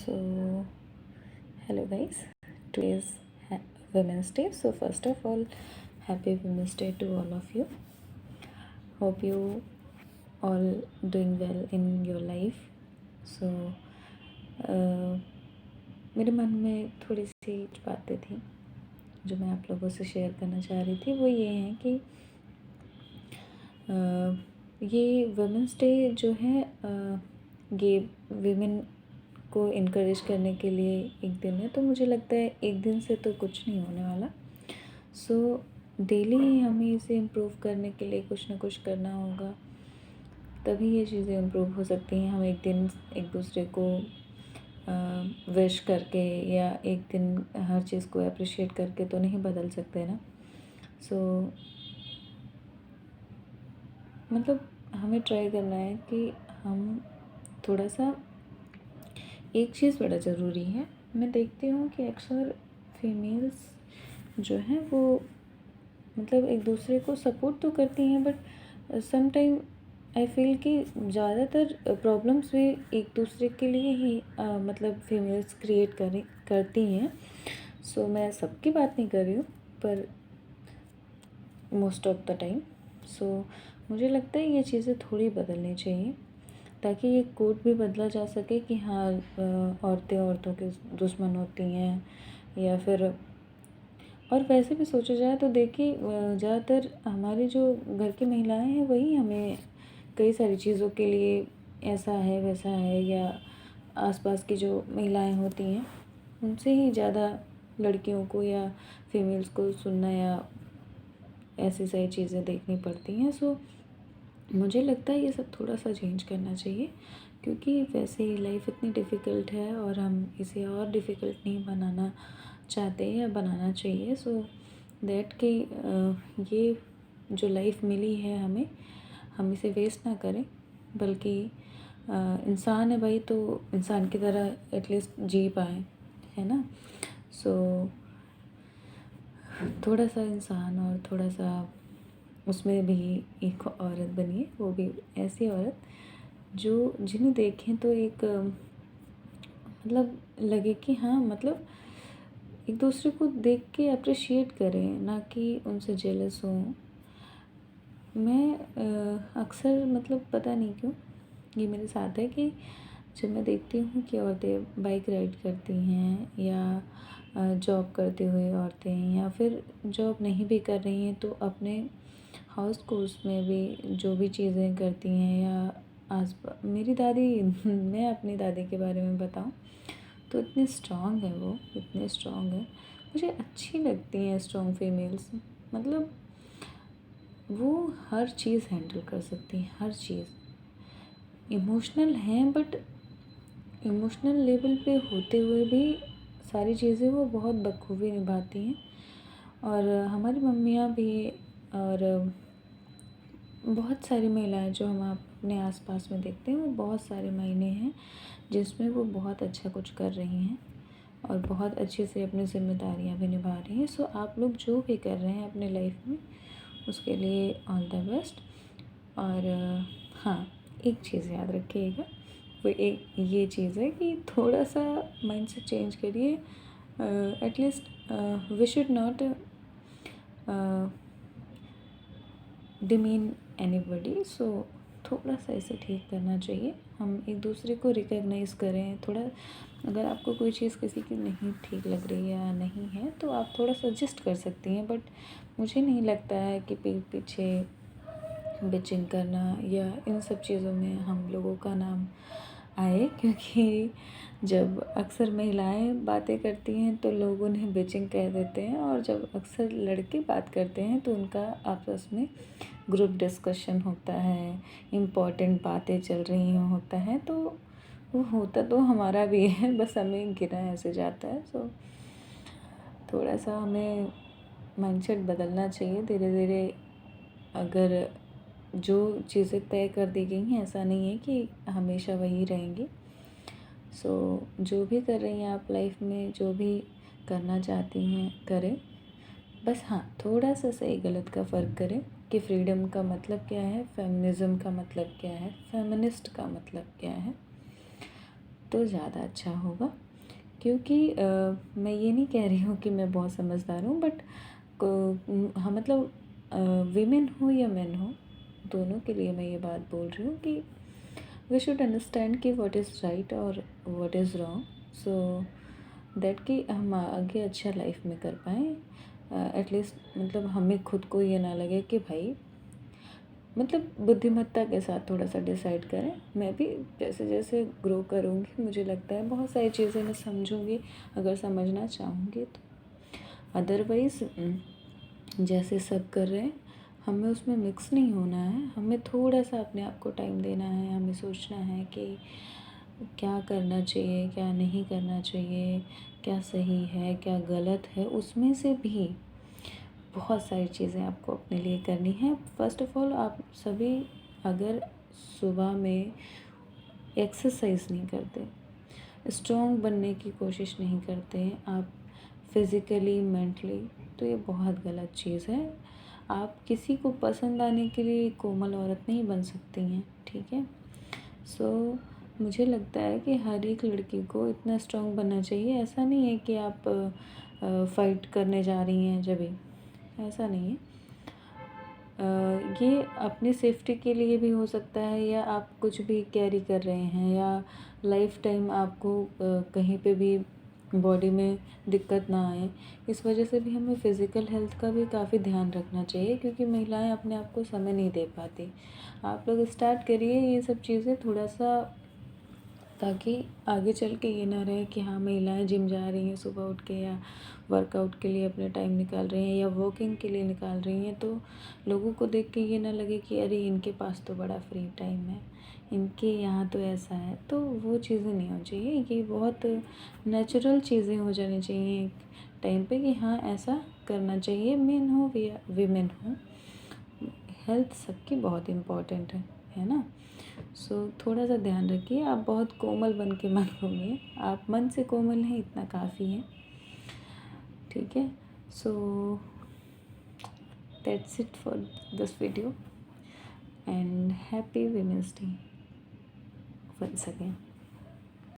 So, hello guys. Today is Women's Day. So, first of all, happy Women's Day to all of you. Hope you all doing well in your life. So, मेरे मन में थोड़ी सी बातें थी जो मैं आप लोगों से शेयर करना चाह रही थी। वो ये हैं कि ये वुमेंस डे जो है ये वीमेन को इनकरेज करने के लिए एक दिन है। तो मुझे लगता है एक दिन से तो कुछ नहीं होने वाला। सो डेली हमें इसे इम्प्रूव करने के लिए कुछ ना कुछ करना होगा, तभी ये चीज़ें इम्प्रूव हो सकती हैं। हम एक दिन एक दूसरे को विश करके या एक दिन हर चीज़ को अप्रिशिएट करके तो नहीं बदल सकते ना। सो मतलब हमें ट्राई करना है कि हम थोड़ा सा, एक चीज़ बड़ा ज़रूरी है। मैं देखती हूँ कि अक्सर फीमेल्स जो हैं वो मतलब एक दूसरे को सपोर्ट तो करती हैं, but some time I feel कि ज़्यादातर प्रॉब्लम्स भी एक दूसरे के लिए ही मतलब फीमेल्स क्रिएट करती हैं। सो मैं सबकी बात नहीं कर रही हूँ, पर मोस्ट ऑफ द टाइम। सो मुझे लगता है ये चीज़ें थोड़ी बदलनी चाहिए, ताकि ये कोड भी बदला जा सके कि हाँ औरतें औरतों के दुश्मन होती हैं, या फिर और वैसे भी सोचा जाए तो देखिए ज़्यादातर हमारी जो घर की महिलाएं हैं वही हमें कई सारी चीज़ों के लिए ऐसा है वैसा है, या आसपास की जो महिलाएं होती हैं उनसे ही ज़्यादा लड़कियों को या फीमेल्स को सुनना या ऐसी सारी चीज़ें देखनी पड़ती हैं। सो मुझे लगता है ये सब थोड़ा सा चेंज करना चाहिए, क्योंकि वैसे ही लाइफ इतनी डिफ़िकल्ट है और हम इसे और डिफ़िकल्ट नहीं बनाना चाहते या बनाना चाहिए। सो दैट कि ये जो लाइफ मिली है हमें, हम इसे वेस्ट ना करें, बल्कि इंसान है भाई तो इंसान की तरह एटलीस्ट जी पाएँ, है ना। सो थोड़ा सा इंसान और थोड़ा सा उसमें भी एक औरत बनिए, वो भी ऐसी औरत जो जिन्हें देखें तो एक मतलब लगे कि हाँ, मतलब एक दूसरे को देख के अप्रिशिएट करें, ना कि उनसे जेलस हों। मैं अक्सर मतलब पता नहीं क्यों ये मेरे साथ है कि जब मैं देखती हूँ कि औरतें बाइक राइड करती हैं या जॉब करते हुए औरतें, या फिर जॉब नहीं भी कर रही हैं तो अपने हाउस कोर्स में भी जो भी चीज़ें करती हैं, या मेरी दादी मैं अपनी दादी के बारे में बताऊँ तो इतनी स्ट्रॉन्ग है, वो इतनी स्ट्रॉन्ग है, मुझे अच्छी लगती हैं स्ट्रॉन्ग फीमेल्स। मतलब वो हर चीज़ हैंडल कर सकती हैं, हर चीज़। इमोशनल हैं, बट इमोशनल लेवल पे होते हुए भी सारी चीज़ें वो बहुत बखूबी निभाती हैं। और हमारी मम्मियाँ भी, और बहुत सारी महिलाएं जो हम अपने आसपास में देखते हैं, वो बहुत सारे महीने हैं जिसमें वो बहुत अच्छा कुछ कर रही हैं और बहुत अच्छे से अपनी ज़िम्मेदारियां भी निभा रही हैं। सो आप लोग जो भी कर रहे हैं अपने लाइफ में, उसके लिए ऑल द बेस्ट। और हाँ, एक चीज़ याद रखिएगा, वो एक ये चीज़ है कि थोड़ा सा माइंडसेट चेंज करिए। At least we should not demean anybody. So थोड़ा सा इसे ठीक करना चाहिए, हम एक दूसरे को रिकॉग्नाइज़ करें थोड़ा। अगर आपको कोई चीज़ किसी की नहीं ठीक लग रही है या नहीं है तो आप थोड़ा सजेस्ट कर सकती हैं, बट मुझे नहीं लगता है कि पीठ पीछे बिचिंग करना या इन सब चीज़ों में हम लोगों का नाम आए, क्योंकि जब अक्सर महिलाएं बातें करती हैं तो लोग उन्हें बिचिंग कह देते हैं, और जब अक्सर लड़के बात करते हैं तो उनका आपस में ग्रुप डिस्कशन होता है, इम्पॉर्टेंट बातें चल रही होता है, तो वो होता तो हमारा भी है, बस हमें गिना ऐसे जाता है। सो थोड़ा सा हमें माइंडसेट बदलना चाहिए धीरे धीरे। अगर जो चीज़ें तय कर दी गई हैं, ऐसा नहीं है कि हमेशा वही रहेंगी। सो जो भी कर रही हैं आप लाइफ में, जो भी करना चाहती हैं करें, बस हाँ थोड़ा सा सही गलत का फ़र्क करें कि फ्रीडम का मतलब क्या है, फेमिनिज़म का मतलब क्या है, फेमिनिस्ट का मतलब क्या है। तो ज़्यादा अच्छा होगा। क्योंकि मैं ये नहीं कह रही हूँ कि मैं बहुत समझदार हूँ, बट हाँ मतलब वीमेन हो या मेन हो, दोनों के लिए मैं ये बात बोल रही हूँ कि वी शुड अंडरस्टैंड कि व्हाट इज़ राइट और what is wrong, so that कि हम आगे अच्छा लाइफ में कर पाएँ। एटलीस्ट मतलब हमें खुद को ये ना लगे कि भाई मतलब बुद्धिमत्ता के साथ थोड़ा सा डिसाइड करें। मैं भी जैसे जैसे ग्रो करूँगी मुझे लगता है बहुत सारी चीज़ें मैं समझूँगी, अगर समझना चाहूँगी तो। अदरवाइज़ जैसे सब कर रहे हैं हमें उसमें मिक्स नहीं होना है। हमें थोड़ा सा अपने आप को टाइम देना है, हमें सोचना है कि क्या करना चाहिए, क्या नहीं करना चाहिए, क्या सही है, क्या गलत है। उसमें से भी बहुत सारी चीज़ें आपको अपने लिए करनी है। फ़र्स्ट ऑफ़ ऑल आप सभी अगर सुबह में एक्सरसाइज नहीं करते, स्ट्रॉन्ग बनने की कोशिश नहीं करते हैं आप फिज़िकली, मेंटली, तो ये बहुत गलत चीज़ है। आप किसी को पसंद आने के लिए कोमल औरत नहीं बन सकती हैं, ठीक है? सो मुझे लगता है कि हर एक लड़की को इतना स्ट्रॉन्ग बनना चाहिए। ऐसा नहीं है कि आप फ़ाइट करने जा रही हैं जभी, ऐसा नहीं है। ये अपनी सेफ्टी के लिए भी हो सकता है, या आप कुछ भी कैरी कर रहे हैं, या लाइफ टाइम आपको कहीं पे भी बॉडी में दिक्कत ना आए। इस वजह से भी हमें फ़िज़िकल हेल्थ का भी काफ़ी ध्यान रखना चाहिए, क्योंकि महिलाएं अपने आप को समय नहीं दे पाती। आप लोग स्टार्ट करिए ये सब चीज़ें थोड़ा सा, ताकि आगे चल के ये ना रहे कि हाँ महिलाएं जिम जा रही हैं सुबह उठ के, या वर्कआउट के लिए अपने टाइम निकाल रही हैं, या वॉकिंग के लिए निकाल रही हैं, तो लोगों को देख के ये ना लगे कि अरे इनके पास तो बड़ा फ्री टाइम है, इनके यहाँ तो ऐसा है। तो वो चीज़ें नहीं होनी चाहिए। ये बहुत नेचुरल चीज़ें हो जानी चाहिए एक टाइम पे कि हाँ ऐसा करना चाहिए। मेन हो या वीमेन हो, हेल्थ सबकी बहुत इम्पॉर्टेंट है ना। सो थोड़ा सा ध्यान रखिए। आप बहुत कोमल बन के मत घूमिए, आप मन से कोमल हैं इतना काफ़ी है, ठीक है। So that's it for this video, and happy women's day once again.